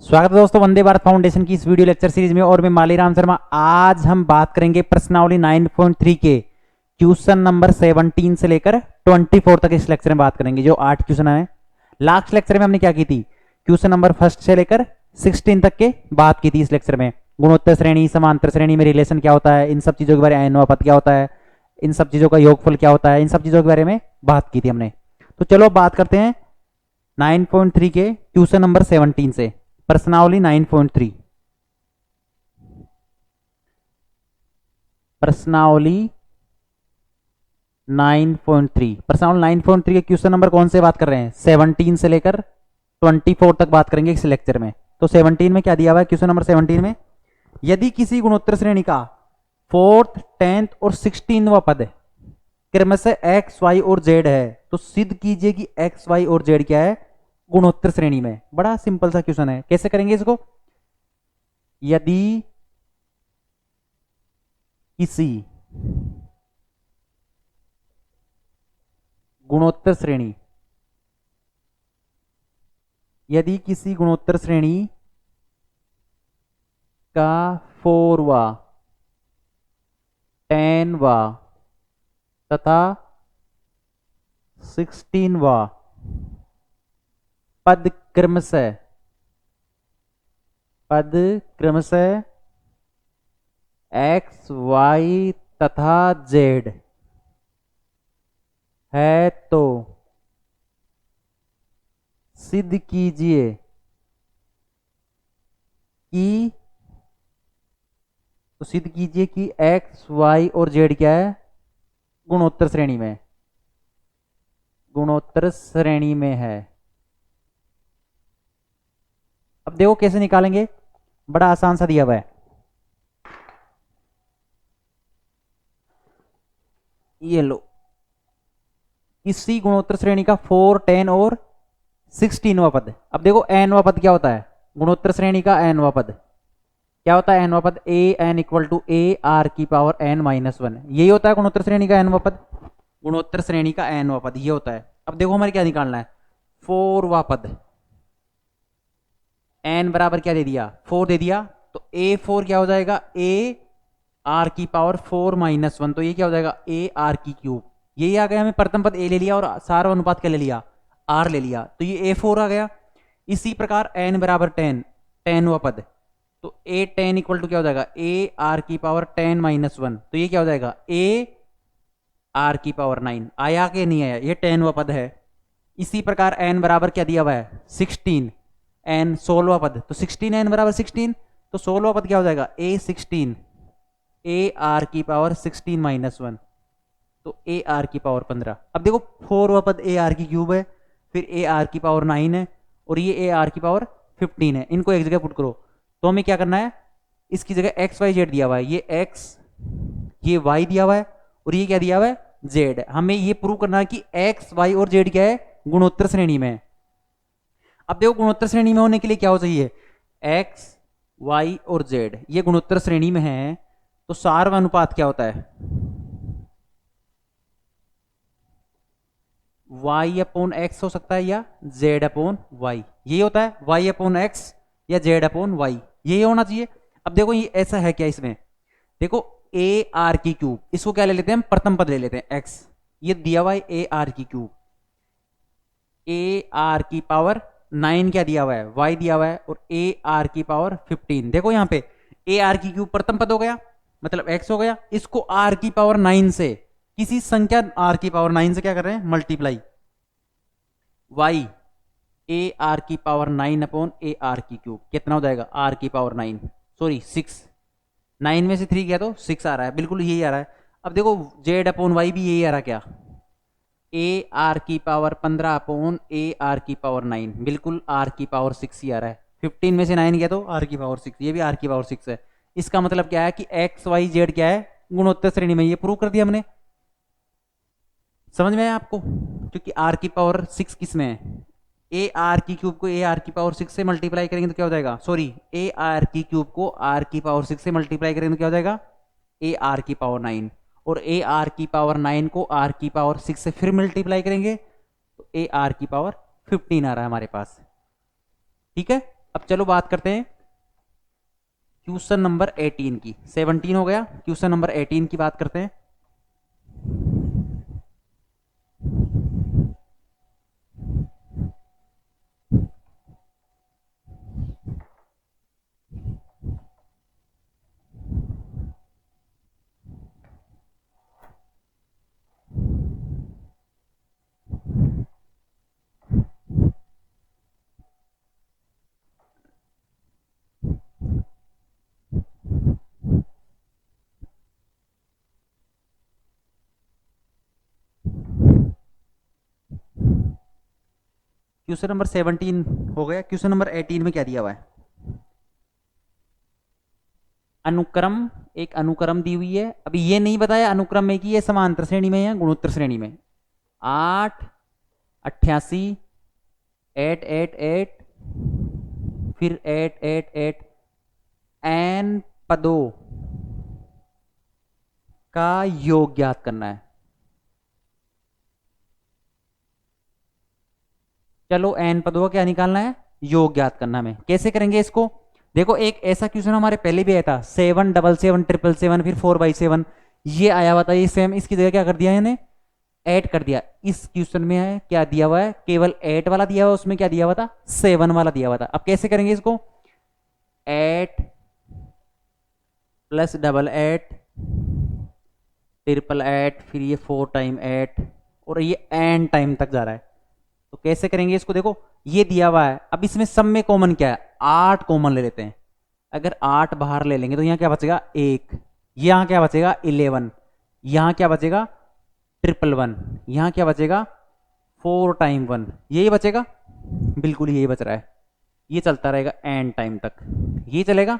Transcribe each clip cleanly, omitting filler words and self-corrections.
स्वागत है दोस्तों वंदे भारत फाउंडेशन की इस वीडियो लेक्चर सीरीज में। और मैं मालीराम शर्मा। आज हम बात करेंगे प्रश्नावली 9.3 के क्वेश्चन नंबर 17 से लेकर 24 तक। इस लेक्चर में बात करेंगे जो 8 क्वेश्चन है। लास्ट लेक्चर में हमने क्या की थी, क्वेश्चन नंबर 1 से लेकर 16 तक के बात की थी। इस लेक्चर में गुणोत्तर श्रेणी, समांतर श्रेणी में रिलेशन क्या होता है, इन सब चीजों के बारे में, अनुपात क्या होता है, इन सब चीजों का योगफल क्या होता है, इन सब चीजों के बारे में बात की थी हमने। तो चलो बात करते हैं 9.3 के क्वेश्चन नंबर 17 से। प्रश्नावली 9.3, प्रश्नावली 9.3, प्रश्नावली 9.3 के क्वेश्चन नंबर कौन से बात कर रहे हैं, 17 से लेकर 24 तक बात करेंगे इस लेक्चर में। तो 17 में क्या दिया हुआ है, क्वेश्चन नंबर 17 में, यदि किसी गुणोत्तर श्रेणी का 4th, 10th और 16वां पद क्रमशः एक्स वाई और जेड है तो सिद्ध कीजिए कि एक्स वाई और जेड क्या है, गुणोत्तर श्रेणी में। बड़ा सिंपल सा क्वेश्चन है। कैसे करेंगे इसको, यदि किसी गुणोत्तर श्रेणी, यदि किसी गुणोत्तर श्रेणी का 4वां, 10वां तथा 16वां पद क्रमशः एक्स वाई तथा जेड है तो सिद्ध कीजिए कि एक्स वाई और जेड क्या है, गुणोत्तर श्रेणी में, गुणोत्तर श्रेणी में है। अब देखो कैसे निकालेंगे, बड़ा आसान सा दिया हुआ है। ये लो, किसी गुणोत्तर श्रेणी का 4, 10 और 16वां पद। अब देखो nवां पद क्या होता है, गुणोत्तर श्रेणी का nवां पद क्या होता है, nवां पद a n equal to a r की पावर n माइनस 1, यही होता है गुणोत्तर श्रेणी का nवां पद। गुणोत्तर श्रेणी का nवां पद ये होता है। अब देखो हमारे क्या निकालना है, 4वां पद, n बराबर क्या दे दिया, 4 दे दिया, तो a4 क्या हो जाएगा, a r की पावर 4 माइनस 1, तो ये क्या हो जाएगा, a r की क्यूब। यही आ गया, हमें प्रथम पद a ले लिया और सारा अनुपात क्या ले लिया, r ले लिया, तो ये a4 आ गया। इसी प्रकार n बराबर 10, 10वां पद, तो a 10 इक्वल टू क्या हो जाएगा, a r की पावर 10 माइनस 1, तो ये क्या हो जाएगा, a r की पावर 9। आया कि नहीं आया, ये 10वां पद है। इसी प्रकार n बराबर क्या दिया हुआ है, 16, n 16वां पद, तो 16n बराबर 16, तो 16वां पद क्या हो जाएगा, a 16, a r की पावर 16 माइनस 1, तो a r की पावर 15। अब देखो 4वां पद a r की क्यूब है, फिर a r की पावर 9 है, और ये a r की पावर 15 है। इनको एक जगह पुट करो, तो हमें क्या करना है, इसकी जगह एक्स वाई जेड दिया हुआ है, ये x, ये y दिया हुआ है, और ये क्या दिया हुआ है, z। हमें ये प्रूव करना है कि x, y और z क्या है, गुणोत्तर श्रेणी में है। अब देखो गुणोत्तर श्रेणी में होने के लिए क्या हो चाहिए, x, y और z ये गुणोत्तर श्रेणी में है, तो सार्वनुपात क्या होता है, y अपॉन x हो सकता है या z अपॉन y, यही होता है, y अपॉन x या z अपॉन y, यही होना चाहिए। अब देखो ये ऐसा है क्या, इसमें देखो a r की क्यूब, इसको क्या ले लेते हैं हम, प्रथम पद ले लेते हैं x, ये दिया हुआ है a r की क्यूब, a r की पावर 9 क्या दिया हुआ है, y दिया हुआ है, और a r की पावर 15। देखो यहाँ पे a r की क्यूब प्रथम पद हो गया, मतलब x हो गया, इसको r की पावर 9 से, किसी संख्या r की पावर 9 से क्या कर रहे हैं, मल्टीप्लाई, y a r की पावर 9 अपॉन a r की क्यूब, कितना हो जाएगा, r की पावर 9, सॉरी 6, 9 में से 3 गया तो 6 आ रहा है, बिल्कुल यही आ रहा है। अब देखो z अपॉन y भी यही आ रहा, क्या, a r की पावर 15 अपॉन a r की पावर 9, बिल्कुल r की पावर 6 ही आ रहा है। 15 में से 9 गया तो r की पावर 6, ये भी r की पावर 6 है। इसका मतलब क्या है कि x y z क्या है, गुणोत्तर श्रेणी में, ये प्रूव कर दिया हमने। समझ में आया आपको, क्योंकि r की पावर 6 किस में है, ए आर की क्यूब को ए आर की पावर 6 से मल्टीप्लाई करेंगे तो क्या हो जाएगा, सॉरी ए आर की क्यूब को आर की पावर 6 से मल्टीप्लाई करेंगे तो क्या हो जाएगा, ए आर की पावर 9, और ए आर की पावर 9 को आर की पावर 6 से फिर मल्टीप्लाई करेंगे तो ए आर की पावर 15 आ रहा है हमारे पास। ठीक है, अब चलो बात करते हैं क्वेश्चन नंबर 18 की। 17 हो गया, क्वेश्चन नंबर 18 की बात करते हैं। क्वेश्चन नंबर 17 हो गया। क्वेश्चन नंबर 18 में क्या दिया हुआ है? अनुक्रम, एक अनुक्रम दी हुई है। अभी ये नहीं बताया अनुक्रम में कि ये समांतर श्रेणी में या गुणोत्तर श्रेणी में। 8, 88, 888, फिर 888, एन पदों का योग ज्ञात करना है। चलो एन पदों का क्या निकालना है? योग ज्ञात करना है। कैसे करेंगे इसको? देखो एक ऐसा क्वेश्चन हमारे पहले भी आया था, 777 फिर 4/7, ये आया हुआ था। ये सेम इसकी जगह क्या कर दिया है इन्हें? ऐड कर दिया। इस क्वेश्चन में है क्या दिया हुआ है? केवल 8 वाला दिया हुआ, उसमें क्या दिया हुआ था? 7 वाला दिया हुआ था। अब कैसे करेंगे इसको? 8 प्लस 88 888, फिर ये 4 टाइम 8 और ये एन टाइम तक जा रहा है। तो कैसे करेंगे इसको? देखो ये दिया हुआ है। अब इसमें सब में कॉमन क्या है? 8 कॉमन ले लेते हैं। अगर 8 बाहर ले लेंगे तो यहाँ क्या बचेगा? 1। यहाँ क्या बचेगा? 11। यहाँ क्या बचेगा? 111। यहाँ क्या बचेगा? 4 टाइम 1। यही बचेगा, बिल्कुल यही बच रहा है। ये चलता रहेगा एन टाइम तक, ये चलेगा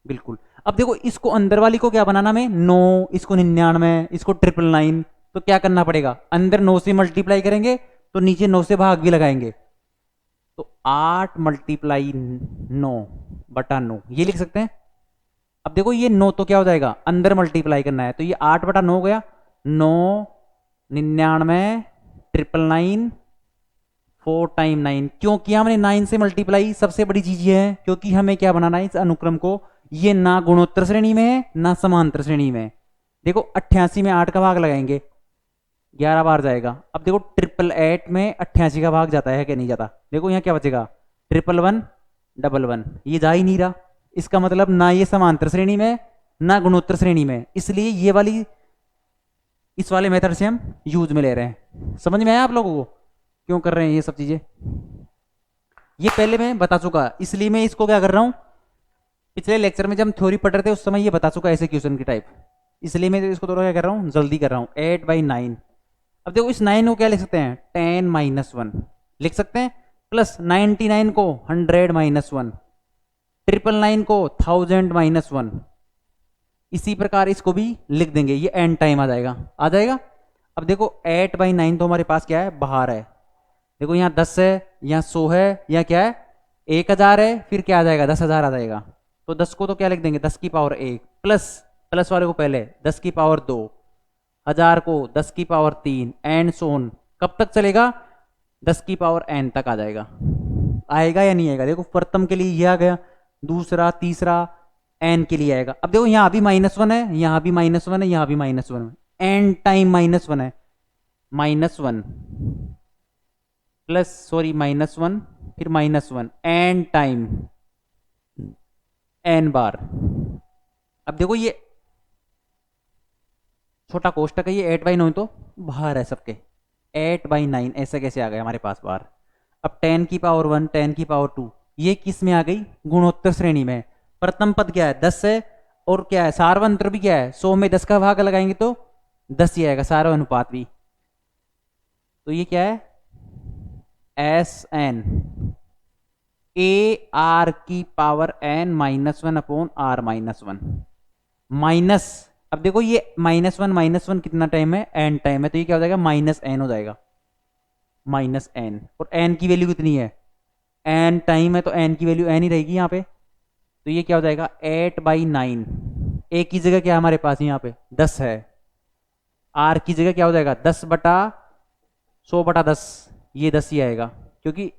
बिल्कुल। अब देखो इसको अंदर वाली को क्या बनाना में? 9, इसको 99, इसको 999। तो क्या करना पड़ेगा? अंदर 9 से मल्टीप्लाई करेंगे तो नीचे 9 से भाग भी लगाएंगे। तो 8 × 9/9 ये लिख सकते हैं। अब देखो ये 9 तो क्या हो जाएगा? अंदर मल्टीप्लाई करना है तो ये 8/9 हो गया। 9, 99, 999, 4 टाइम 9। क्यों किया हमने 9 से मल्टीप्लाई? सबसे बड़ी चीज ये है क्योंकि हमें क्या बनाना है इस अनुक्रम को, ये ना गुणोत्तर श्रेणी में है ना समांतर श्रेणी में है। देखो 88 में 8 का भाग लगाएंगे, 11 बार जाएगा। अब देखो 888 में 88 का भाग जाता है कि नहीं जाता? देखो यहाँ क्या बचेगा? 111, 11, ये जा ही नहीं रहा। इसका मतलब ना ये समांतर श्रेणी में ना गुणोत्तर श्रेणी में, इसलिए ये वाली इस वाले मेथड से हम यूज में ले रहे हैं। समझ में आया आप लोगों को क्यों कर रहे हैं ये सब चीजें? ये पहले मैं बता चुका, इसलिए मैं इसको क्या कर रहा हूं, पिछले लेक्चर में जब हम थ्योरी पढ़ रहे थे उस समय ये बता चुका ऐसे क्वेश्चन की टाइप, इसलिए मैं इसको थोड़ा क्या कर रहा हूँ, जल्दी कर रहा हूँ। 8/9। अब देखो इस 9 को क्या लिख सकते हैं? 10 - 1 लिख सकते हैं, प्लस 99 को 100 - 1, 999 को 1000 - 1। इसी प्रकार इसको भी लिख देंगे, ये एंड टाइम आ जाएगा, आ जाएगा। अब देखो 8/9 तो हमारे पास क्या है? बाहर है। देखो यहाँ 10 है, यहाँ 100 है, यहाँ क्या है? 1000 है, फिर क्या आ जाएगा? 10,000 आ जाएगा। तो 10 को तो क्या लिख देंगे? 10 की पावर 1, प्लस वाले को पहले 10 की पावर 2, 1000 को 10 की पावर 3, एंड सोन। कब तक चलेगा? 10 की पावर n तक आ जाएगा। आएगा या नहीं आएगा? देखो प्रथम के लिए ये आ गया, दूसरा, तीसरा, n के लिए आएगा। अब देखो यहाँ भी -1 है, यहाँ भी -1 है, यहाँ भी -1 है, एन टाइम -1 है। -1 प्लस सॉरी -1 फिर -1 एन टाइम n बार। अब देखो ये छोटा कोष्टक है, ये 8/9 तो बाहर है सबके। 8/9 ऐसा कैसे आ गया हमारे पास बाहर? अब 10 की पावर 1, 10 की पावर 2, ये किस में आ गई? गुणोत्तर श्रेणी में। प्रथम पद क्या है? 10 है, और क्या है? सार्वंत्र भी क्या है? 100 में 10 का भाग लगाएंगे तो 10 ही आएगा, सार्व अनुपात भी। तो ये क्या है? SN AR की पावर n -1/r-1 माइनस। अब देखो ये -1 कितना टाइम है? n टाइम है, तो ये क्या हो जाएगा? -n हो जाएगा, -n। और n की वैल्यू कितनी है? n टाइम है तो n की वैल्यू n ही रहेगी यहाँ पे। तो ये क्या हो जाएगा? 8/9। a की जगह क्या है हमारे पास यहाँ पे? 10 है। r की जगह क्या हो जाएगा? 10/100/10, ये 10 ही आएगा क्योंकि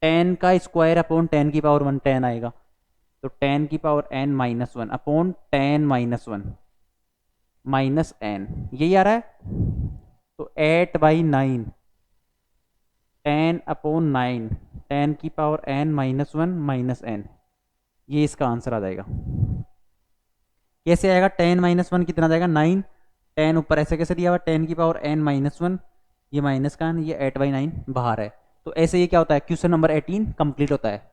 10 का स्क्वायर अपॉन 10 की पावर 1 10 आएगा, तो 10 की power n minus 1 upon 10 minus 1 minus n, यही आ रहा है। तो 8/9 10 अपॉन 9 10 की power n minus 1 minus n, ये इसका आंसर आ जाएगा। कैसे आएगा? 10 माइनस 1 कितना जाएगा? 9, 10 ऊपर ऐसे कैसे दिया हुआ? 10 की पावर n माइनस 1, ये माइनस का ये 8/9 बाहर है। तो ऐसे ये क्या होता है? क्वेश्चन नंबर 18 कंप्लीट होता है।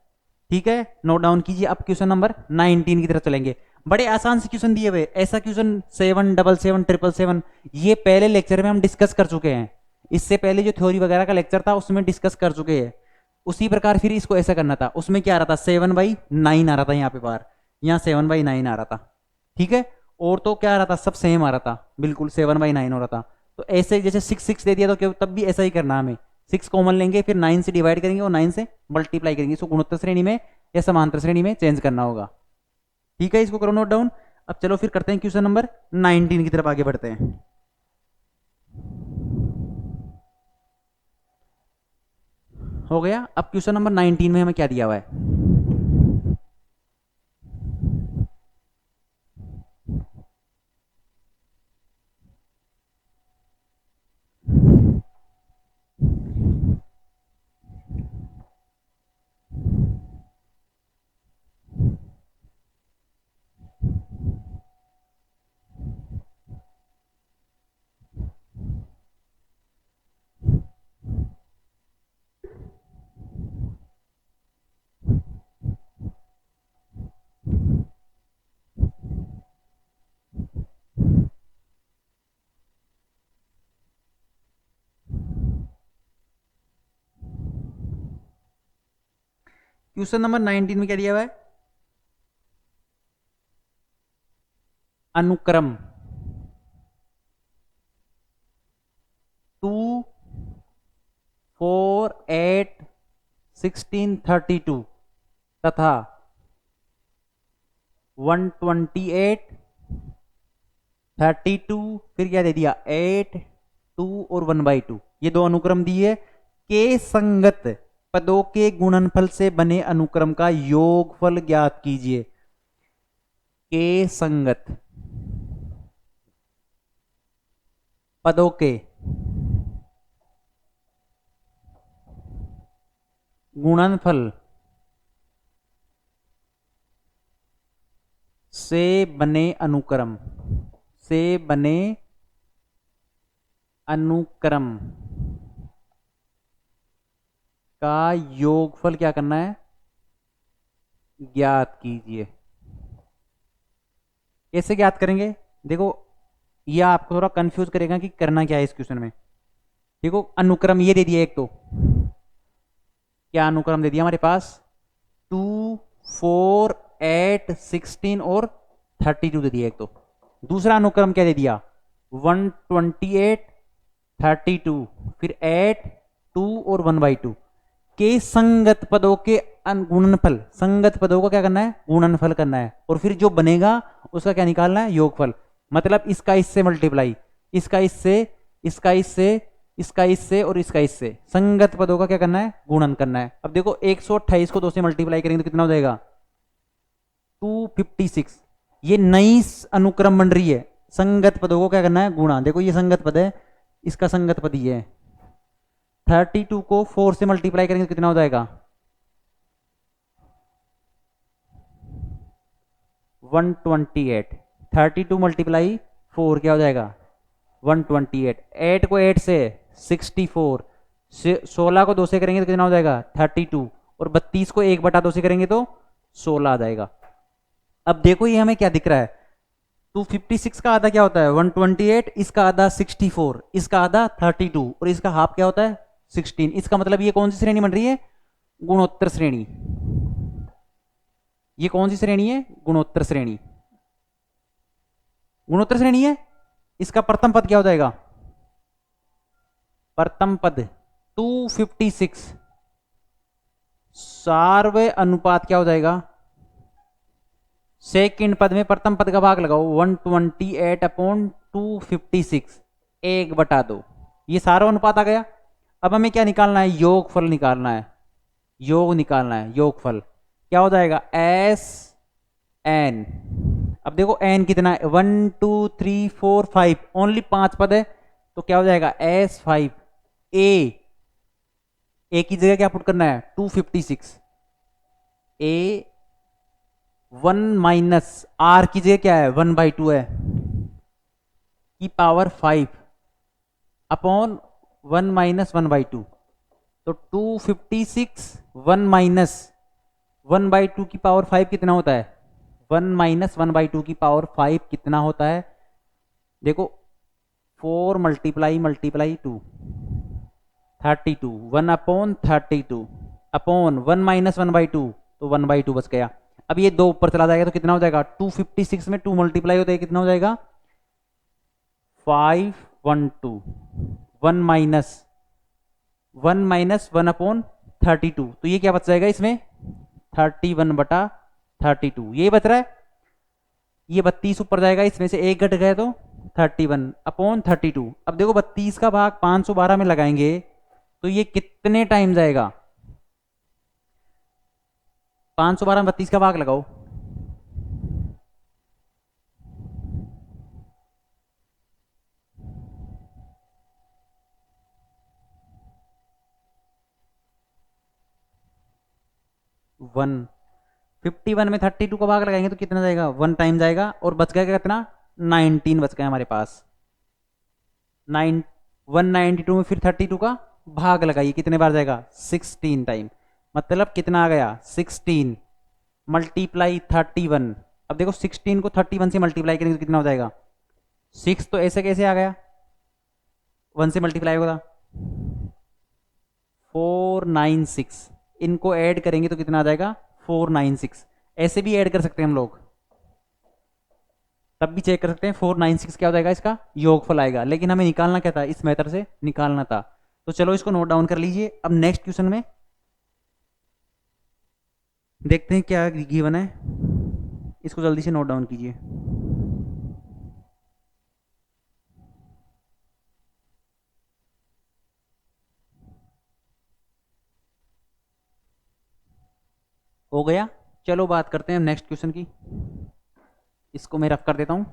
ठीक है, नोट डाउन कीजिए। अब क्वेश्चन नंबर 19 की तरफ चलेंगे। बड़े आसान से क्वेश्चन दिए हुए, ऐसा क्वेश्चन 7 7 7 7 7 ये पहले लेक्चर में हम डिस्कस कर चुके हैं। इससे पहले जो थ्योरी वगैरह का लेक्चर था उसमें डिस्कस कर चुके हैं। उसी प्रकार फिर इसको ऐसा करना था। उसमें क्या आ रहा था? 7/9 आ रहा था यहाँ पे बाहर, यहाँ 7/9 आ रहा था। ठीक है, और तो क्या आ रहा था? सब सेम आ रहा था, बिल्कुल 7/9 हो रहा था। तो ऐसे जैसे 6 6 दे दिया तो क्या, तब भी ऐसा ही करना हमें। 6 कॉमन लेंगे, फिर 9 से डिवाइड करेंगे और 9 से मल्टीप्लाई करेंगे। इसको गुणोत्तर श्रेणी में या समांतर श्रेणी में चेंज करना होगा। ठीक है, इसको करो नोट डाउन। अब चलो फिर करते हैं क्वेश्चन नंबर 19 की तरफ आगे बढ़ते हैं। हो गया। अब क्वेश्चन नंबर 19 में हमें क्या दिया हुआ है? क्वेश्चन नंबर 19 में क्या दिया हुआ है? अनुक्रम 2 4 8 16 32 तथा 128 32, फिर क्या दे दिया? 8 2 और 1/2। ये दो अनुक्रम दिए। के संगत पदों के गुणनफल से बने अनुक्रम का योगफल ज्ञात कीजिए। के संगत पदों के गुणनफल से बने अनुक्रम का योगफल क्या करना है? ज्ञात कीजिए। कैसे ज्ञात करेंगे? देखो, यह आपको थोड़ा कंफ्यूज करेगा कि करना क्या है इस क्वेश्चन में। देखो, अनुक्रम ये दे दिया एक, तो क्या अनुक्रम दे दिया हमारे पास? 2 4 8 16 और 32 दे दिया एक। तो दूसरा अनुक्रम क्या दे दिया? 128 32, फिर 8 2 और 1/2 के संगत पदों के गुणनफल। संगत पदों का क्या करना है? गुणनफल करना है। और फिर जो बनेगा उसका क्या निकालना है? योगफल। मतलब इसका इससे मल्टीप्लाई, इसका इससे, इसका इससे, इसका इससे और इसका इससे। संगत पदों का क्या करना है? गुणन करना है। अब देखो, 128 को 2 से मल्टीप्लाई करेंगे तो कितना हो जाएगा? 256। ये नई अनुक्रम बन रही है। संगत पदों को क्या करना है? गुणा। देखो, ये संगत पद है, इसका संगत पद ये है। 32 को 4 से मल्टीप्लाई करेंगे तो कितना हो जाएगा? 128। 32 मल्टीप्लाई 4 क्या हो जाएगा? 128। 8 को 8 से 64, 16 को 2 से करेंगे तो कितना हो जाएगा? 32, और 32 को 1/2 से करेंगे तो 16 आ जाएगा। अब देखो, ये हमें क्या दिख रहा है? 256 का आधा क्या होता है? 128, इसका आधा 64, इसका आधा 32 और इसका हाफ क्या होता है? 16। इसका मतलब ये कौन सी श्रेणी बन रही है? गुणोत्तर श्रेणी। ये कौन सी श्रेणी है? गुणोत्तर श्रेणी। गुणोत्तर श्रेणी है। इसका प्रथम पद क्या हो जाएगा? प्रथम पद 256, सार्वय अनुपात क्या हो जाएगा? सेकंड पद में प्रथम पद का भाग लगाओ, 128/256, 1/2। ये सारा अनुपात आ गया। अब हमें क्या निकालना है? योगफल निकालना है। योग निकालना है, योगफल। क्या हो जाएगा, एस एन। अब देखो एन कितना है, 1 2 3 4 5, ओनली 5 पद है, तो क्या हो जाएगा S5। ए की जगह क्या पुट करना है, 256। ए 1 माइनस आर की जगह क्या है, 1/2 है, की पावर 5 अपॉन 1 माइनस 1/2, तो 256 1 माइनस 1/2 की पावर 5 कितना होता है, 1 माइनस 1/2 की पावर 5 कितना होता है, देखो 4 मल्टीप्लाई मल्टीप्लाई 2, 32, 1/32 अपॉन 1 माइनस 1/2, तो 1/2 बच गया। अब ये 2 ऊपर चला जाएगा तो कितना हो जाएगा, 256 में 2 मल्टीप्लाई होता है कितना हो जाएगा, 512, 1 माइनस 1/32, तो ये क्या बच जाएगा इसमें, 31/32, ये बच रहा है। ये 32 ऊपर जाएगा, इसमें से एक घट गया तो 31/32। अब देखो 32 का भाग 512 में लगाएंगे तो ये कितने टाइम जाएगा, 512 में 32 का भाग लगाओ, वन 51 में 32 का भाग लगाएंगे तो कितना जाएगा, 1 टाइम जाएगा, और बच गया कितना, 19 बच गया हमारे पास। 192 में फिर 32 का भाग लगाइए, कितने बार जाएगा, 16 टाइम, मतलब कितना आ गया, 16 मल्टीप्लाई 31। अब देखो 16 को 31 से मल्टीप्लाई करेंगे तो कितना हो जाएगा, 6, तो ऐसे कैसे आ गया, 1 से मल्टीप्लाई होगा 496, इनको ऐड करेंगे तो कितना आ जाएगा, 496। ऐसे भी ऐड कर सकते हैं हम लोग, तब भी चेक कर सकते हैं, 496 क्या हो जाएगा, इसका योगफल आएगा, लेकिन हमें निकालना क्या था, इस मेथड से निकालना था। तो चलो इसको नोट डाउन कर लीजिए। अब नेक्स्ट क्वेश्चन में देखते हैं क्या गिवन है, इसको जल्दी से नोट डाउन कीजिए। हो गया, चलो बात करते हैं नेक्स्ट क्वेश्चन की। इसको मैं रफ कर देता हूं।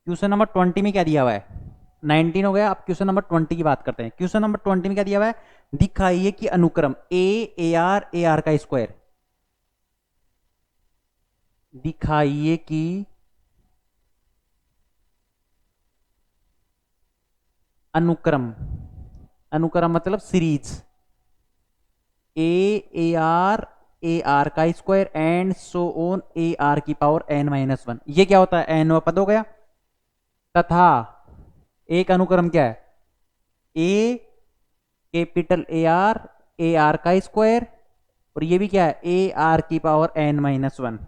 क्वेश्चन नंबर 20 में क्या दिया हुआ है, 19 हो गया। अब क्वेश्चन नंबर 20 की बात करते हैं। क्वेश्चन नंबर 20 में क्या दिया हुआ है, दिखाइए कि अनुक्रम ए आर का स्क्वायर, दिखाइए कि अनुक्रम, अनुक्रम मतलब सीरीज ए आर का square and so on A r की पावर n-1, ये क्या होता है, n पद हो गया, तथा एक अनुक्रम क्या है, ए कैपिटल ए आर का स्क्वायर, और ये भी क्या है, ए आर की पावर n-1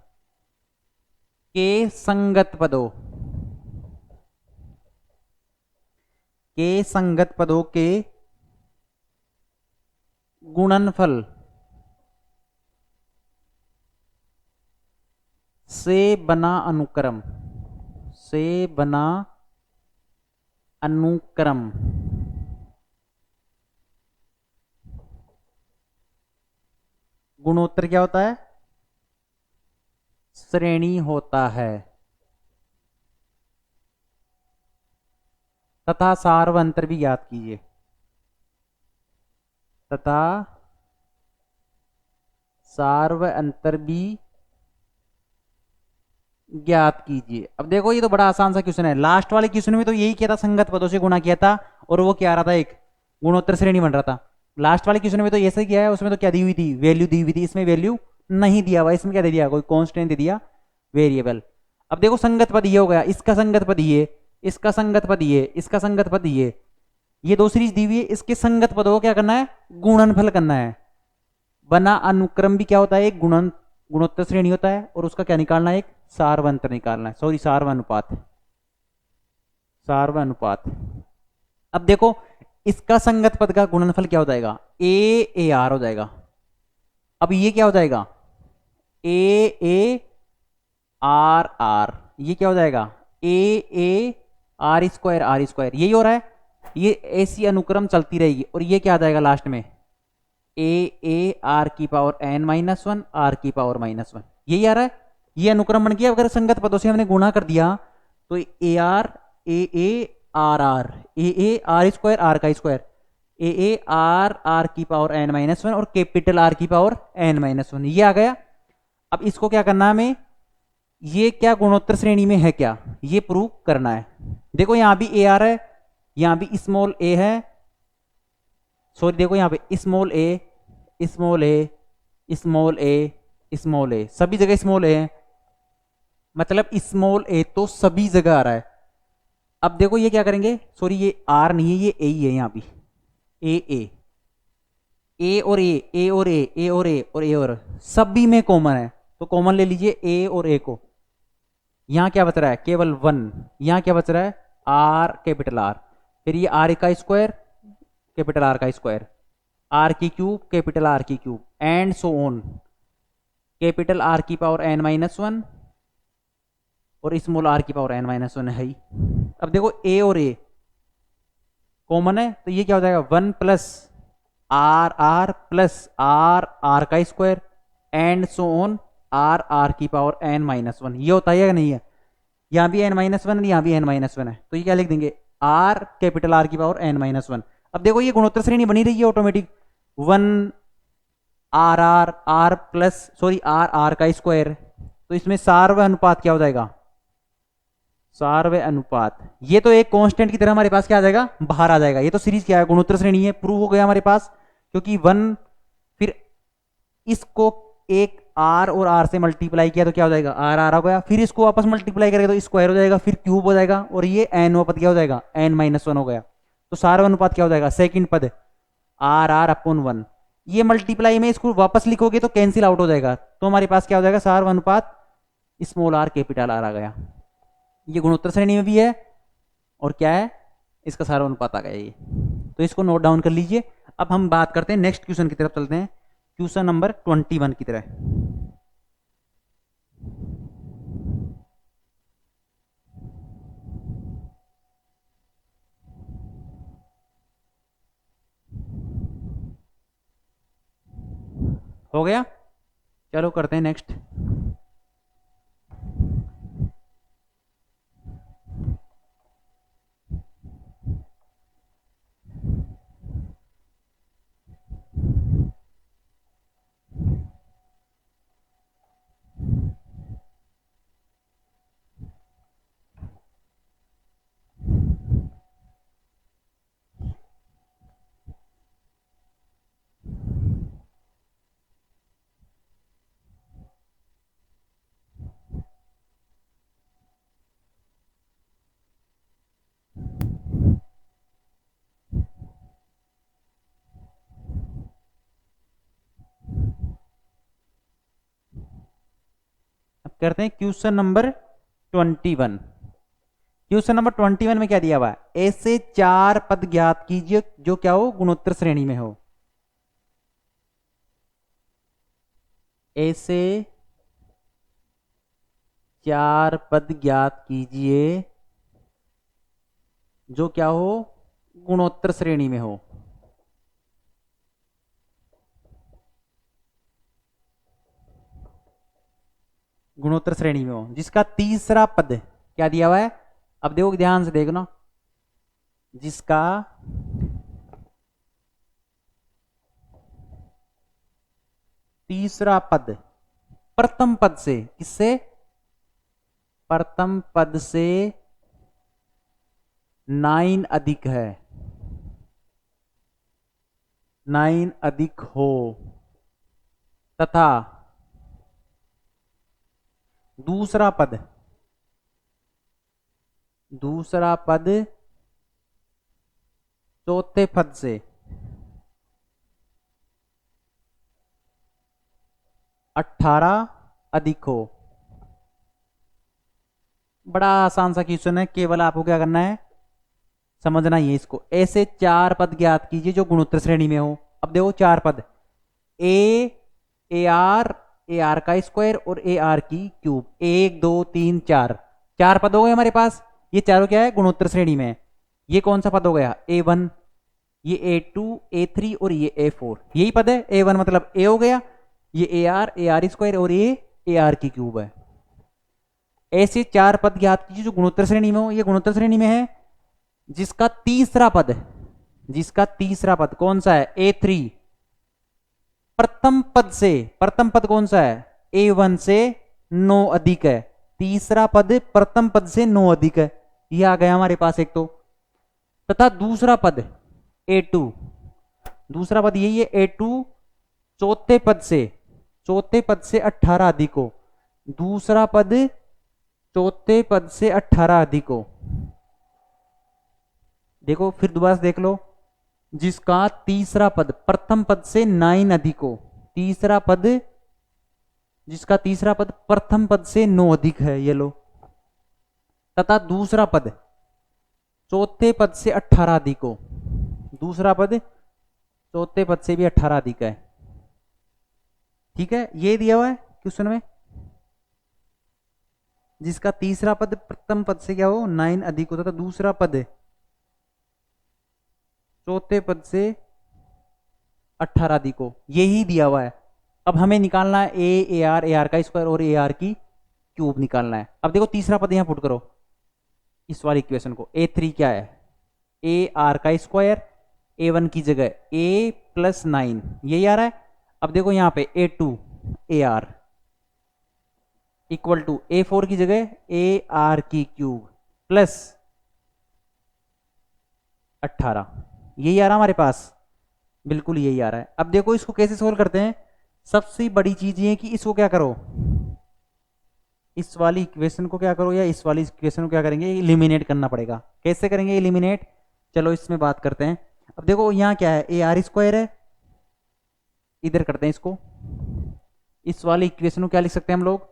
के संगत पदों, के संगत पदों के गुणनफल से बना अनुक्रम, से बना अनुक्रम गुणोत्तर क्या होता है, श्रेणी होता है, तथा सार्व अंतर भी ज्ञात कीजिए, तथा सार्व अंतर भी ज्ञात कीजिए। अब देखो ये तो बड़ा आसान सा क्वेश्चन है, लास्ट वाले क्वेश्चन में तो यही किया था, संगत पदों से गुणा किया था और वो क्या आ रहा था, एक गुणोत्तर श्रेणी बन रहा था। लास्ट वाले क्वेश्चन में तो ऐसे किया है, उसमें तो क्या दी हुई थी, वैल्यू दी हुई थी, इसमें वैल्यू नहीं दिया हुआ, इसमें क्या दे दिया, कोई कांस्टेंट दे दिया, वेरिएबल। अब देखो संगत पद ये हो गया, इसका संगत पद ये, इसका संगत पद ये, इसका संगत पद ये दो सीरीज दी हुई है, इसके संगत पदों को क्या करना है, गुणनफल करना है। बना अनुक्रम भी क्या होता है, एक गुणोत्तर श्रेणी होता है, और उसका क्या निकालना है, एक सारवंतर निकालना है, सॉरी सारवानुपात, सारवानुपात। अब देखो इसका संगत पद का गुणनफल क्या हो जाएगा, ए आर हो जाएगा। अब ये क्या हो जाएगा, ए आर आर, ये क्या हो जाएगा, ए आर स्क्वायर, यही हो रहा है। ये ऐसी अनुक्रम चलती रहेगी, और ये क्या आ जाएगा लास्ट में, ए आर की power n minus one, r की पावर माइनस वन, यही आ रहा है। ये अनुक्रम बन गया। अगर संगत पदों से हमने गुणा कर दिया तो a r r square, r का स्क्वायर, आर की पावर एन माइनस वन, और कैपिटल आर की पावर एन माइनस वन, ये आ गया। अब इसको क्या करना है हमें, ये क्या गुणोत्तर श्रेणी में है क्या, ये प्रूव करना है। देखो यहां भी ए आ रहा है, यहां भी स्मॉल ए है, सॉरी देखो यहां पे स्मॉल ए स्मॉल ए स्मॉल ए स्मॉल ए, सभी जगह स्मॉल ए है, मतलब स्मॉल ए तो सभी जगह आ रहा है। अब देखो ये क्या करेंगे, सॉरी ये आर नहीं है, ये ए ही है, यहां भी ए और ए और ए और ए और ए और सभी में कॉमन है, तो कॉमन ले लीजिए ए और ए को। यहां क्या बच रहा है, केवल वन। यहां क्या बच रहा है, आर कैपिटल आर, फिर ये आर का स्क्वायर कैपिटल आर का स्क्वायर, आर की क्यूब कैपिटल आर की cube, and so on, capital R की पावर एन माइनस वन और स्मॉल आर की पावर एन माइनस वन है ही। अब देखो ए और ए कॉमन है, तो ये क्या हो जाएगा, one plus r plus r का square and so on r की पावर एन माइनस वन, ये होता है या नहीं है। यहां भी एन माइनस वन, यहां भी एन माइनस वन है, तो ये क्या लिख देंगे, आर कैपिटल आर की पावर एन माइनस वन। अब देखो ये गुणोत्तर श्रेणी बनी रही है automatic, one r plus sorry r का स्क्वायर, तो इसमें सार्व अनुपात क्या हो जाएगा, सार्व अनुपात। ये तो एक कांस्टेंट की तरह हमारे पास क्या आ जाएगा, बाहर आ जाएगा। ये तो सीरीज क्या है, गुणोत्तर श्रेणी है, प्रूव हो गया हमारे पास, क्योंकि वन, फिर इसको एक आर और आर से मल्टीप्लाई किया तो क्या हो जाएगा, आर हो गया, फिर इसको वापस मल्टीप्लाई करेगा तो स्क्वायर हो जाएगा, फिर क्यूब हो जाएगा, और ये एन पद क्या हो जाएगा, एन माइनस वन हो गया। तो सार्व अनुपात क्या हो जाएगा, सेकंड पद आर अपॉन वन। ये मल्टीप्लाई में इसको वापस लिखोगे तो कैंसिल आउट हो जाएगा, तो हमारे पास क्या हो जाएगा, सार्व अनुपात स्मॉल आर कैपिटल आर आ गया। ये गुणोत्तर श्रेणी में भी है, और क्या है, इसका सार्व अनुपात आ गया ये, तो इसको नोट डाउन कर लीजिए। अब हम बात करते हैं नेक्स्ट क्वेश्चन की तरफ चलते हैं, क्वेश्चन नंबर 21 की तरह। हो गया, चलो करते हैं नेक्स्ट। करते हैं क्वेश्चन नंबर 21। क्वेश्चन नंबर 21 में क्या दिया हुआ है, ऐसे चार पद ज्ञात कीजिए जो क्या हो, गुणोत्तर श्रेणी में हो। ऐसे चार पद ज्ञात कीजिए जो क्या हो, गुणोत्तर श्रेणी में हो। गुणोत्तर श्रेणी में हो, जिसका तीसरा पद क्या दिया हुआ है। अब देखो ध्यान से देखना, जिसका तीसरा पद प्रथम पद से, किससे, प्रथम पद से 9 अधिक है, 9 अधिक हो, तथा दूसरा पद चौथे पद से 18 अधिक हो। बड़ा आसान सा क्वेश्चन है, केवल आपको क्या करना है, समझना ही है इसको। ऐसे 4 पद ज्ञात कीजिए जो गुणोत्तर श्रेणी में हो। अब देखो 4 पद, ए आर का स्क्वायर और ए आर की क्यूब, 1 2 3 4 पद हो गए हमारे पास। ये चारों क्या है, गुणोत्तर श्रेणी में है। ये कौन सा पद हो गया, A1, ये A2, A3 और ये A4, यही पद है। A1 मतलब A हो गया, ये ए आर स्क्वायर और ये ए आर की क्यूब है। ऐसे 4 पद ज्ञात कीजिए जो गुणोत्तर श्रेणी में हो। ये गुणोत्तर श्रेणी में है जिसका तीसरा पद कौन सा है, A3, प्रथम पद कौन सा है, A1 से 9 अधिक है। तीसरा पद प्रथम पद से 9 अधिक है, ये आ गया हमारे पास एक तो। तथा दूसरा पद A2, दूसरा पद यही है A2, चौथे पद से 18 अधिक हो। दूसरा पद चौथे पद से 18 अधिक हो। देखो फिर दोबारा से देख लो, जिसका तीसरा पद प्रथम पद से 9 अधिक हो। जिसका तीसरा पद प्रथम पद से 9 अधिक है, ये लो। तथा दूसरा पद चौथे पद से 18 अधिक हो। दूसरा पद चौथे पद से भी 18 अधिक है। ठीक है, ये दिया हुआ है क्वेश्चन में। जिसका तीसरा पद प्रथम पद से क्या हो, 9 अधिक होता था। दूसरा पद चौथे पद से 18 अधिक हो, यही दिया हुआ है। अब हमें निकालना है ए आर का स्क्वायर और ए आर की क्यूब निकालना है। अब देखो तीसरा पद यहां पुट करो इस वाली इक्वेशन को। A3 क्या है, ए आर का स्क्वायर, A1 की जगह A + 9, यही आ रहा है। अब देखो यहाँ पे A2 A R equal to A4 की जगह ए आर की क्यूब प्लस 18, यही आ रहा हमारे पास, बिल्कुल यही आ रहा है। अब देखो इसको कैसे सोल्व करते हैं। सबसे बड़ी चीज ये है कि इसको क्या करो, इस वाली इक्वेशन को क्या करो, या इस वाली इक्वेशन को क्या करेंगे, इलिमिनेट करना पड़ेगा। कैसे करेंगे इलिमिनेट, चलो इसमें बात करते हैं। अब देखो यहाँ क्या है, ए आर स्क्वायर है, इधर करते हैं इसको। इस वाली इक्वेशन को क्या लिख सकते हैं हम लोग,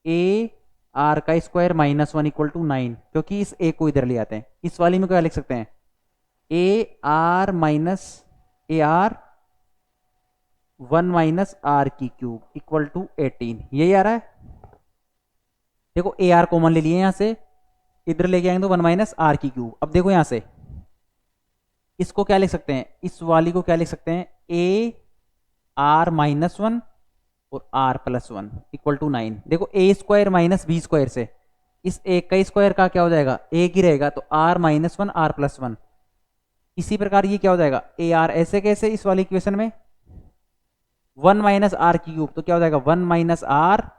ए आर का स्क्वायर -1 इक्वल टू 9, क्योंकि इस ए को इधर ले आते हैं। इस वाली में क्या लिख सकते हैं, ए आर 1 - आर की क्यूब इक्वल टू 18, यही आ रहा है। देखो ए आर कॉमन ले लिए यहां से, इधर लेके आएंगे तो 1 - आर की क्यूब। अब देखो यहां से इसको क्या लिख सकते हैं, इस वाली को क्या लिख सकते हैं, ए आर -1 और आर +1 इक्वल टू 9। देखो a square minus b square से इस ए का स्क्वायर का क्या हो जाएगा, एक ही रहेगा, तो आर -1 आर +1। इसी प्रकार ये क्या हो जाएगा, ए आर ऐसे कैसे इस वाली इक्वेशन में 1 - आर की क्यूब, तो क्या हो जाएगा 1 - r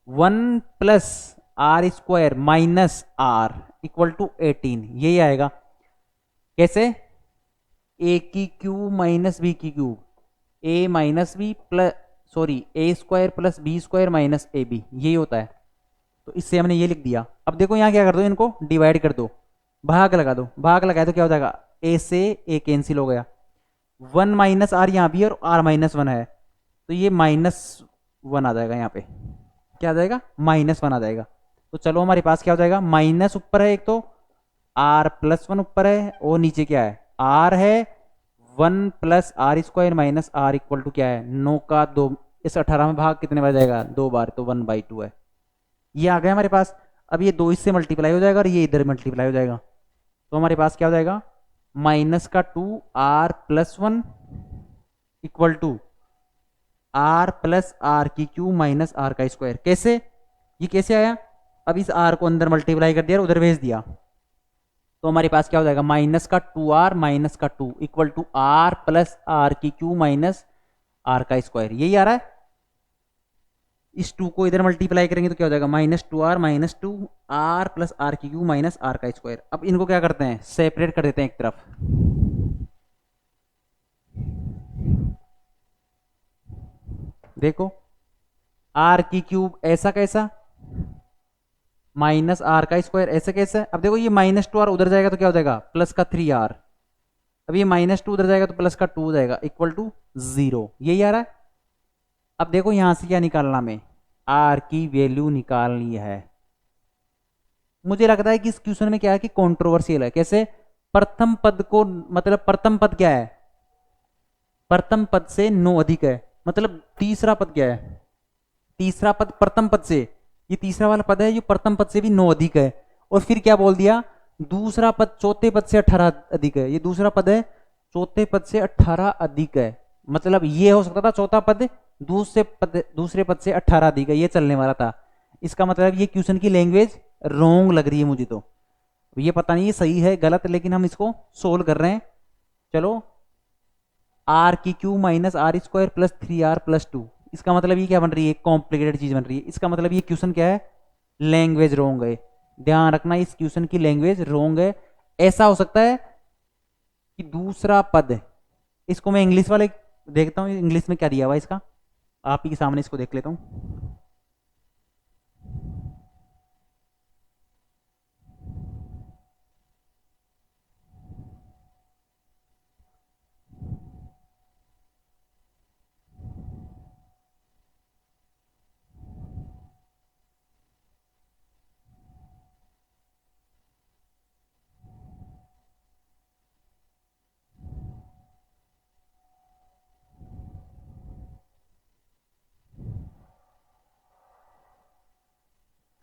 1 + r square minus r equal to 18, यही आएगा। कैसे, ए की क्यूब माइनस बी की cube, a minus b plus sorry a square plus b square minus a b, यही होता है। तो इससे हमने ये लिख दिया। अब देखो यहाँ क्या कर दो, इनको डिवाइड कर दो, भाग लगा दो। भाग लगाए तो क्या हो जाएगा, ए से ए कैंसिल हो गया, 1 - आर यहाँ भी और आर -1 है, तो ये -1 आ जाएगा। यहाँ पे क्या आ जाएगा, -1 आ जाएगा। तो चलो हमारे पास क्या हो जाएगा, माइनस ऊपर है एक तो, आर +1 ऊपर है, और नीचे क्या है, आर है 1 + r square minus r equal to क्या है 9 का 2। इस 18 में भाग कितने बार जाएगा, 2 बार, तो 1/2 है। ये आ गया हमारे पास। अब ये 2 इससे मल्टीप्लाई हो जाएगा और ये इधर मल्टीप्लाई हो जाएगा, तो हमारे पास क्या हो जाएगा, -2 r +1 equal to r + r की क्यूब माइनस आर का स्क्वायर। कैसे, ये कैसे आया, अब इस आर को अंदर मल्टीप्लाई कर दिया और उधर भेज दिया, तो हमारे पास क्या हो जाएगा, -2r -2 equal to r + r की क्यूब माइनस आर का स्क्वायर, यही आ रहा है। इस 2 को इधर मल्टीप्लाई करेंगे तो क्या हो जाएगा, -2r -2 आर + आर की क्यूब माइनस आर का स्क्वायर। अब इनको क्या करते हैं, सेपरेट कर देते हैं एक तरफ। देखो आर की क्यूब ऐसा कैसा, माइनस आर का स्क्वायर, ऐसे कैसे? अब देखो ये -2r उधर जाएगा तो क्या हो जाएगा, प्लस का 3r। अब ये -2 उधर जाएगा तो प्लस का 2 हो जाएगा, इक्वल टू 0। यही आ रहा है। अब देखो यहां से क्या निकालना, हमें आर की वैल्यू निकालनी है। मुझे लगता है कि इस क्वेश्चन में क्या है कि कंट्रोवर्शियल है। कैसे? प्रथम पद को, मतलब प्रथम पद क्या है, प्रथम पद से 9 अधिक है, मतलब तीसरा पद क्या है, तीसरा पद प्रथम पद से, ये तीसरा वाला पद है जो प्रथम पद से भी 9 अधिक है। और फिर क्या बोल दिया, दूसरा पद चौथे पद से 18 अधिक है। ये दूसरा पद है चौथे पद से 18 अधिक है, मतलब ये हो सकता था चौथा पद दूसरे पद से 18 अधिक है, ये चलने वाला था। इसका मतलब ये क्वेश्चन की लैंग्वेज रॉन्ग लग रही है मुझे तो। ये पता नहीं ये सही है गलत, लेकिन हम इसको सोल्व कर रहे हैं। चलो, आर की cube minus r square plus 3r plus 2, इसका मतलब ये क्या बन रही है, कॉम्प्लिकेटेड चीज बन रही है। इसका मतलब ये क्वेश्चन क्या है, लैंग्वेज रॉन्ग है। ध्यान रखना, इस क्वेश्चन की लैंग्वेज रॉन्ग है। ऐसा हो सकता है कि दूसरा पद, इसको मैं इंग्लिश वाले देखता हूँ, इंग्लिश में क्या दिया हुआ इसका, आप ही के सामने इसको देख लेता हूँ।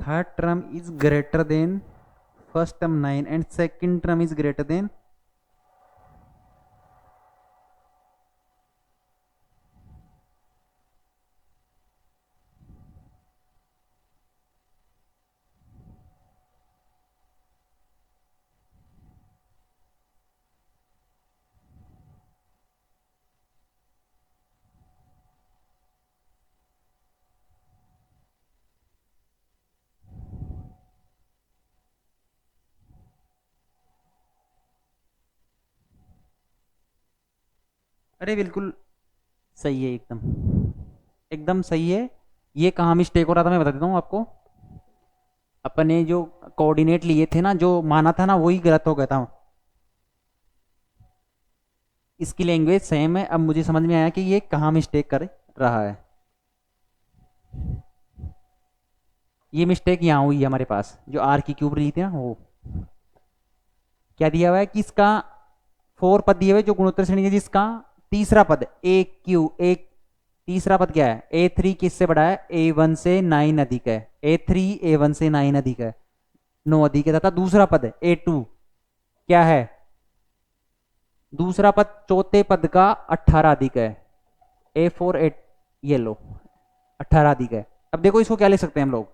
Third term is greater than first term 9 and second term is greater than, अरे बिल्कुल सही है, एकदम एकदम सही है। ये कहाँ मिस्टेक हो रहा था मैं बता देता हूँ आपको। अपने जो कोऑर्डिनेट लिए थे ना, जो माना था ना, वही गलत हो गया था। इसकी लैंग्वेज सेम है। अब मुझे समझ में आया कि ये कहाँ मिस्टेक कर रहा है। ये मिस्टेक यहाँ हुई है हमारे पास, जो आर की क्यूब रही थी ना, वो क्या दिया हुआ है कि इसका 4 पद दिए हुए जो गुणोत्तर श्रेणी है, जिसका तीसरा पद ए क्यू, एक तीसरा पद क्या है, A3 किससे बड़ा है, A1 से 9 अधिक है। A3 A1 से 9 अधिक है, 9 अधिक है। तथा दूसरा पद A2 क्या है, दूसरा पद चौथे पद का 18 अधिक है। A4 8, ये लो 18 अधिक है। अब देखो इसको क्या लिख सकते हैं हम लोग,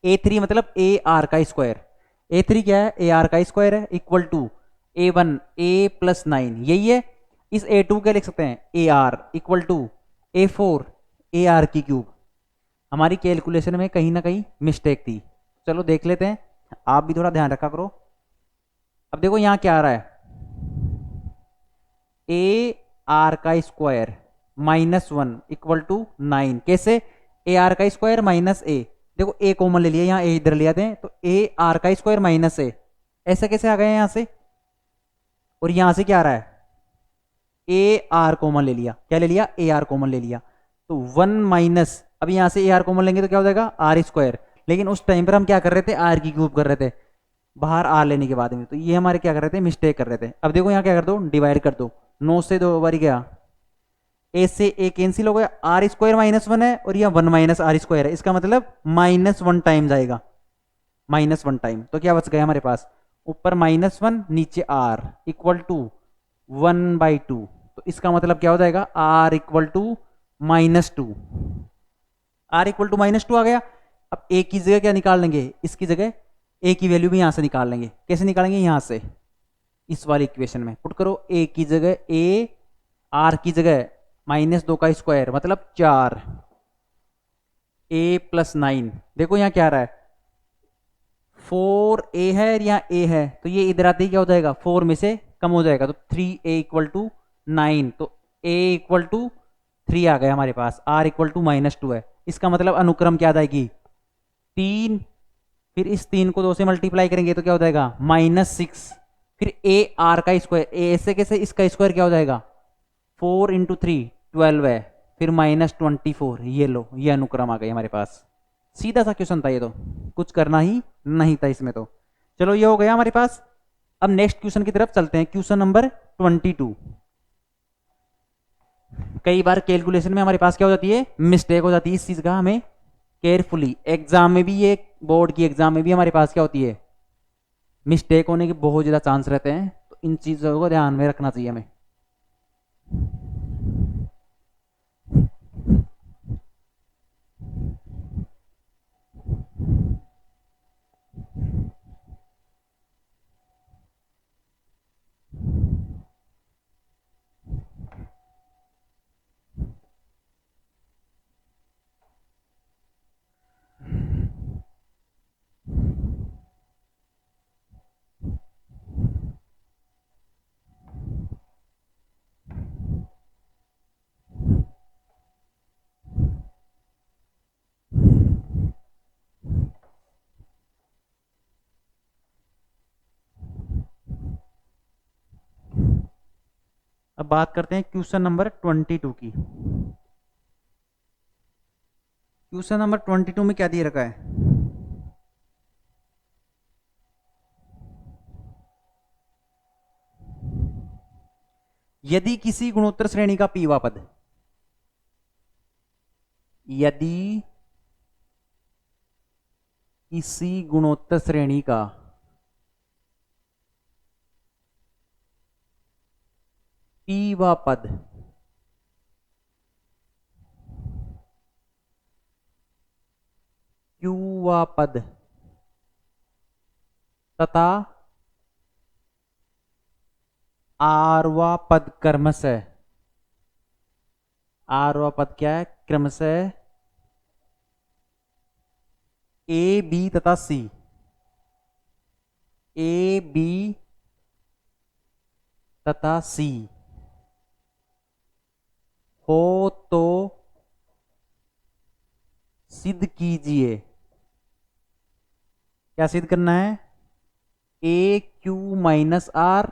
A3 मतलब AR का स्क्वायर, A3 क्या है, AR का स्क्वायर है, equal to A1 A plus 9, यही है। इस A2 क्या लिख सकते हैं, AR equal to A4 AR की क्यूब। हमारी कैलकुलेशन में कहीं ना कहीं मिस्टेक थी, चलो देख लेते हैं, आप भी थोड़ा ध्यान रखा करो। अब देखो यहाँ क्या आ रहा है, AR का स्क्वायर -1 इक्वल टू 9, कैसे, AR का स्क्वायर माइनस A, देखो A कॉमन ले लिया, यहाँ A इधर ले आते हैं तो AR का स्क्वायर माइनस A, ऐसा कैसे आ गया यहाँ से। और यहाँ से क्या आ रहा है, AR कॉमन ले लिया, क्या ले लिया, AR कॉमन ले लिया, तो 1 माइनस, अब यहाँ से AR कॉमन लेंगे तो क्या हो जाएगा, R स्क्वायर। लेकिन उस टाइम पर हम क्या कर रहे थे, R की क्यूब कर रहे थे बाहर R लेने के बाद में, तो ये हमारे क्या कर रहे थे, मिस्टेक कर रहे थे। अब देखो यहाँ क्या कर दो, डिवाइड कर दो, 9 से 2 बार गया, ए से ए कैंसिल हो गया, आर स्क्वायर -1 है और यह 1 माइनस आर स्क्वायर है, इसका मतलब -1 टाइम जाएगा, -1 टाइम। तो क्या बच गया हमारे पास, ऊपर -1 नीचे आर इक्वल टू 1/2, तो इसका मतलब क्या हो जाएगा, r equal to -2, r equal to -2 आ गया। अब ए की जगह क्या निकाल लेंगे, इसकी जगह ए की वैल्यू भी यहां से निकाल लेंगे। कैसे निकालेंगे, यहां से इस वाली इक्वेशन में पुट करो, ए की जगह ए, आर की जगह -2 का स्क्वायर मतलब 4, A प्लस 9, देखो यहाँ क्या आ रहा है, 4A है, यहाँ A है, तो ये इधर आते ही क्या हो जाएगा, 4 में से कम हो जाएगा, तो 3A इक्वल टू 9, तो A इक्वल टू 3 आ गया हमारे पास, R इक्वल टू -2 है। इसका मतलब अनुक्रम क्या आ जाएगी, 3 फिर इस 3 को 2 से मल्टीप्लाई करेंगे तो क्या हो जाएगा -6, फिर ए आर का स्क्वायर, ए ऐसे कैसे, इसका स्क्वायर क्या हो जाएगा 4 × 3 12 है, फिर -24, ये लो, ये अनुक्रम आ गई हमारे पास। सीधा सा क्वेश्चन था ये, तो कुछ करना ही नहीं था इसमें तो। चलो ये हो गया हमारे पास। अब नेक्स्ट क्वेश्चन की तरफ चलते हैं, क्वेश्चन नंबर 22। कई बार कैलकुलेशन में हमारे पास क्या हो जाती है, मिस्टेक हो जाती है, इस चीज का हमें केयरफुली, एग्जाम में भी, ये बोर्ड की एग्जाम में भी हमारे पास क्या होती है, मिस्टेक होने के बहुत ज्यादा चांस रहते हैं, तो इन चीजों को ध्यान में रखना चाहिए हमें। अब बात करते हैं क्वेश्चन नंबर 22 की। क्वेश्चन नंबर 22 में क्या दिए रखा है, यदि किसी गुणोत्तर श्रेणी का पीवा पद, यदि किसी गुणोत्तर श्रेणी का पीवा पद क्यूवा पद तथा आरवा पद क्रमशः, आरवा पद क्या है, क्रमशः ए बी तथा सी, ए बी तथा सी हो तो सिद्ध कीजिए। क्या सिद्ध करना है, a q minus r,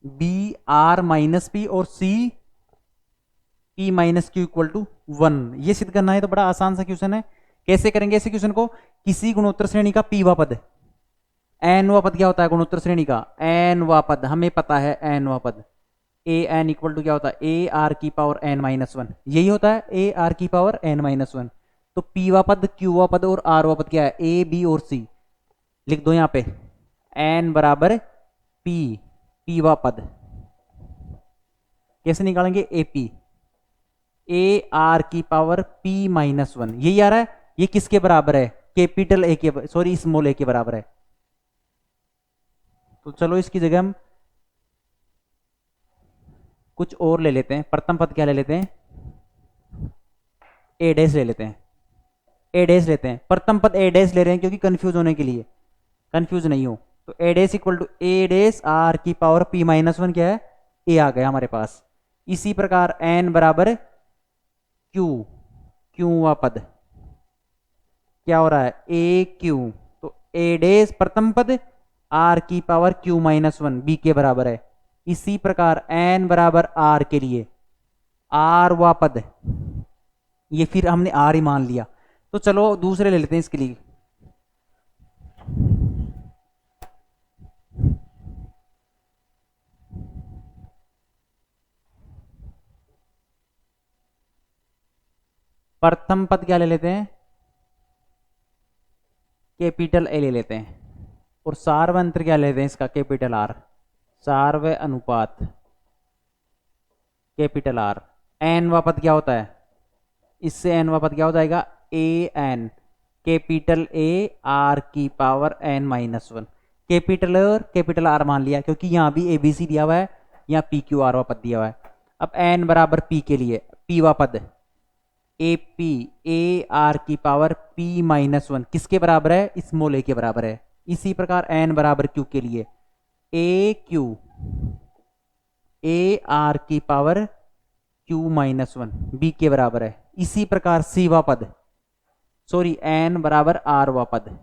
b r minus p, और c p minus q equal to 1। ये सिद्ध करना है, तो बड़ा आसान सा क्वेश्चन है। कैसे करेंगे ऐसे क्वेश्चन को, किसी गुणोत्तर श्रेणी का पीवा पद, एन वा पद क्या होता है गुणोत्तर श्रेणी का, एन वा पद हमें पता है, एन वा पद ए एन इक्वल टू क्या होता है, ए आर की पावर एन माइनस 1, यही होता है ए आर की पावर एन माइनस 1। तो पीवा पद, क्यूवा पद और आरवा पद क्या है, ए बी और सी, लिख दो यहाँ पे एन बराबर पी, पीवा पद कैसे निकालेंगे, ए पी, ए आर की पावर पी माइनस 1, यही आ रहा है। ये किसके बराबर है, कैपिटल ए के, सॉरी स्मॉल ए के बराबर है। तो चलो इसकी जगह हम कुछ और ले लेते हैं, प्रथम पद क्या ले लेते हैं, ए डैश ले लेते हैं, ए डैश लेते हैं, प्रथम पद ए डैश ले रहे हैं क्योंकि कंफ्यूज होने के लिए, कंफ्यूज नहीं हो। तो a dash equal to a dash r की पावर पी माइनस 1 क्या है, ए आ गया हमारे पास। इसी प्रकार एन बराबर क्यू, क्यूवा पद क्या हो रहा है, ए क्यू, तो ए डैश प्रथम पद आर की पावर क्यू माइनस 1 बी के बराबर है। इसी प्रकार एन बराबर आर के लिए आर वा पद, ये फिर हमने आर ही मान लिया। तो चलो दूसरे ले लेते हैं इसके लिए, प्रथम पद क्या ले लेते हैं, कैपिटल ए ले लेते हैं, और सार्वंत्र क्या लेते हैं इसका, कैपिटल आर, सार्व अनुपात कैपिटल आर। एन वा पद क्या होता है, इससे एन वा पद क्या हो जाएगा, A N capital A r की पावर एन माइनस 1, कैपिटल और कैपिटल आर मान लिया क्योंकि यहाँ भी ए बी सी दिया हुआ है, यहाँ पी क्यू आर वा पद दिया हुआ है। अब एन बराबर पी के लिए पी वा पद ए पी ए आर की पावर पी माइनस 1 किसके बराबर है, स्मॉल ए के बराबर है। इसी प्रकार एन बराबर क्यू के लिए ए क्यू ए आर की पावर क्यू माइनस 1 बी के बराबर है। इसी प्रकार सी वा पद, सॉरी एन बराबर आर वा पद,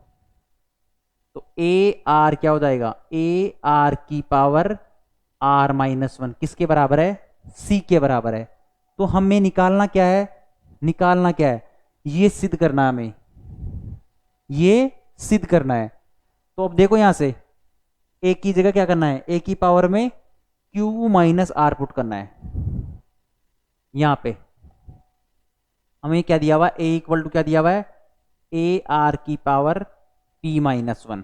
तो ए आर क्या हो जाएगा, ए आर की पावर आर माइनस वन किसके बराबर है, सी के बराबर है। तो हमें निकालना क्या है, निकालना क्या है, ये सिद्ध करना है हमें, ये सिद्ध करना है। तो अब देखो यहां से ए की जगह क्या करना है, ए की पावर में क्यू माइनस आर पुट करना है। यहां पे हमें क्या दिया हुआ है, ए इक्वल टू क्या दिया हुआ है, ए आर की पावर पी माइनस वन,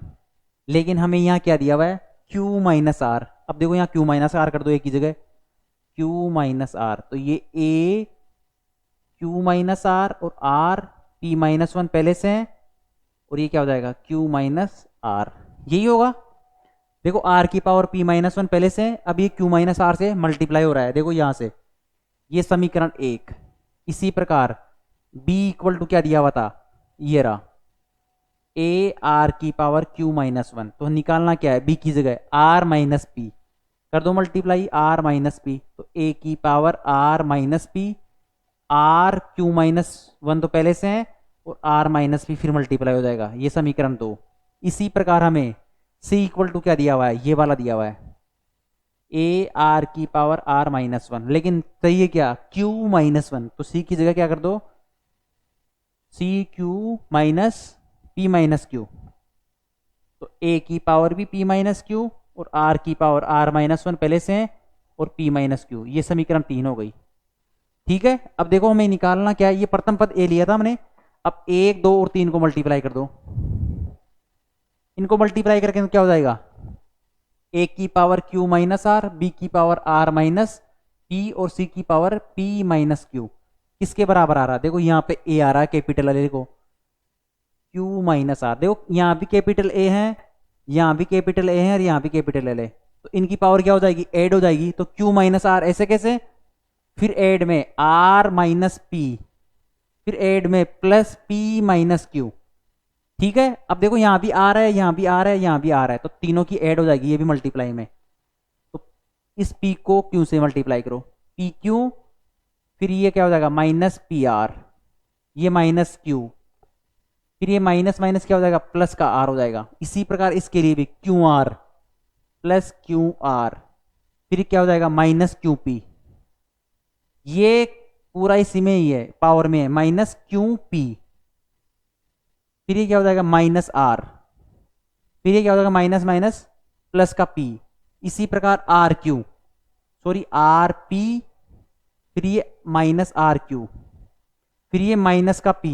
लेकिन हमें यहां क्या दिया हुआ है, क्यू माइनस आर। अब देखो यहां क्यू माइनस आर कर दो ए की जगह, क्यू माइनस आर, तो ये ए क्यू माइनस आर और आर पी माइनस वन पहले से है, और ये क्या हो जाएगा क्यू माइनस आर, यही होगा। देखो आर की पावर पी माइनस वन पहले से है, अब ये क्यू माइनस आर से मल्टीप्लाई हो रहा है, देखो यहां से, ये समीकरण एक। इसी प्रकार b इक्वल टू क्या दिया हुआ था, ये रहा ए आर की पावर क्यू माइनस वन, तो निकालना क्या है, b की जगह आर माइनस पी कर दो मल्टीप्लाई, आर माइनस पी, तो a की power r minus p, r q minus one तो पहले से है, और आर माइनस पी फिर मल्टीप्लाई हो जाएगा, ये समीकरण दो। इसी प्रकार हमें c इक्वल टू क्या दिया हुआ है, ये वाला दिया हुआ है ए आर की पावर आर माइनस वन, लेकिन चाहिए क्या, क्यू माइनस वन, तो c की जगह क्या कर दो, c q minus p minus q, तो a की पावर भी p माइनस क्यू और r की पावर r माइनस वन पहले से है, और p माइनस क्यू, ये समीकरण तीन हो गई। ठीक है, अब देखो हमें निकालना क्या है, ये प्रथम पद a लिया था हमने, अब एक दो और तीन को मल्टीप्लाई कर दो, इनको मल्टीप्लाई करके क्या हो जाएगा, a की power q minus r, b की पावर r माइनस p और c की पावर p माइनस q किसके बराबर आ रहा है, देखो यहाँ पे a आ रहा है कैपिटल, देखो q माइनस आर, देखो यहाँ भी कैपिटल a है, यहाँ भी कैपिटल a है और यहाँ भी कैपिटल l है, तो इनकी पावर क्या हो जाएगी, ऐड हो जाएगी, तो q माइनस आर ऐसे कैसे, फिर ऐड में r माइनस p, फिर ऐड में प्लस p माइनस q। ठीक है, अब देखो यहां भी आ रहा है, यहां भी आ रहा है, यहां भी आ रहा है, तो तीनों की ऐड हो जाएगी, ये भी मल्टीप्लाई में, तो इस p को q से मल्टीप्लाई करो, पी क्यू, फिर ये क्या हो जाएगा माइनस पी आर, ये माइनस q, फिर ये माइनस माइनस क्या हो जाएगा प्लस का r हो जाएगा। इसी प्रकार इसके लिए भी Q R plus Q R, फिर क्या हो जाएगा माइनस क्यू पी, ये पूरा इसी में ही है, पावर में है, माइनस क्यू पी, फिर ये क्या हो जाएगा माइनस आर, फिर ये क्या हो जाएगा माइनस माइनस प्लस का p, इसी प्रकार r q, sorry r p, फिर ये माइनस आर क्यू, फिर ये माइनस का p,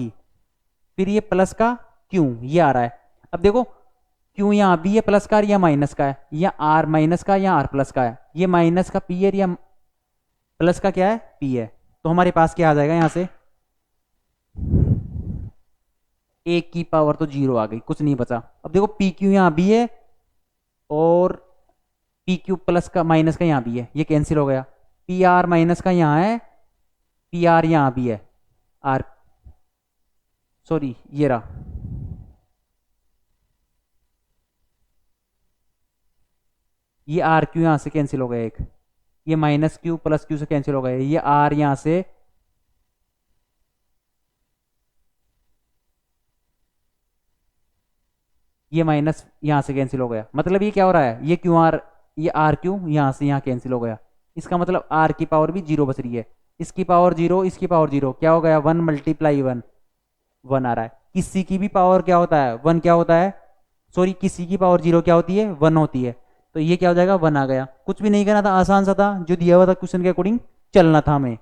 फिर ये प्लस का q, ये आ रहा है। अब देखो क्यों यहाँ भी ये प्लस का या माइनस का है, या आर माइनस का या आर प्लस का है, ये माइनस का p है या प्लस का क्या है p है, तो हमारे पास क्या आ जाएगा यहाँ से, a की पावर तो जीरो आ गई, कुछ नहीं बचा। अब देखो पी क्यू यहाँ भी है और पी क्यू प्लस का माइनस का यहाँ भी है, ये कैंसिल हो गया, पी आर माइनस का यहाँ है, पी आर यहाँ भी है, आर सॉरी ये रहा, ये आर क्यू यहाँ से कैंसिल हो गया एक, ये माइनस क्यू प्लस क्यू से कैंसिल हो गया, ये आर यहाँ से ये माइनस यहाँ से कैंसिल हो गया, मतलब ये क्या हो रहा है, ये क्यू आर, ये आर क्यू यहाँ से यहाँ कैंसिल हो गया, इसका मतलब आर की पावर भी जीरो बच रही है, इसकी पावर जीरो, इसकी पावर जीरो, क्या हो गया वन मल्टीप्लाई वन, वन आ रहा है। किसी की भी पावर क्या होता है वन, क्या होता है सॉरी किसी की पावर जीरो क्या होती है वन होती है, तो ये क्या हो जाएगा वन आ गया, कुछ भी नहीं करना था, आसान सा था, जो दिया हुआ था क्वेश्चन के अकॉर्डिंग चलना था हमें।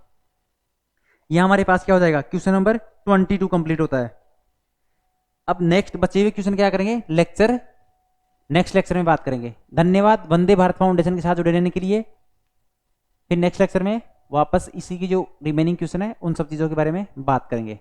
यह हमारे पास क्या हो जाएगा क्वेश्चन नंबर 22 कंप्लीट होता है। अब नेक्स्ट बचे हुए क्वेश्चन क्या करेंगे, नेक्स्ट लेक्चर में बात करेंगे। धन्यवाद वंदे भारत फाउंडेशन के साथ जुड़े रहने के लिए। फिर नेक्स्ट लेक्चर में वापस इसी की जो रिमेनिंग क्वेश्चन है उन सब चीज़ों के बारे में बात करेंगे।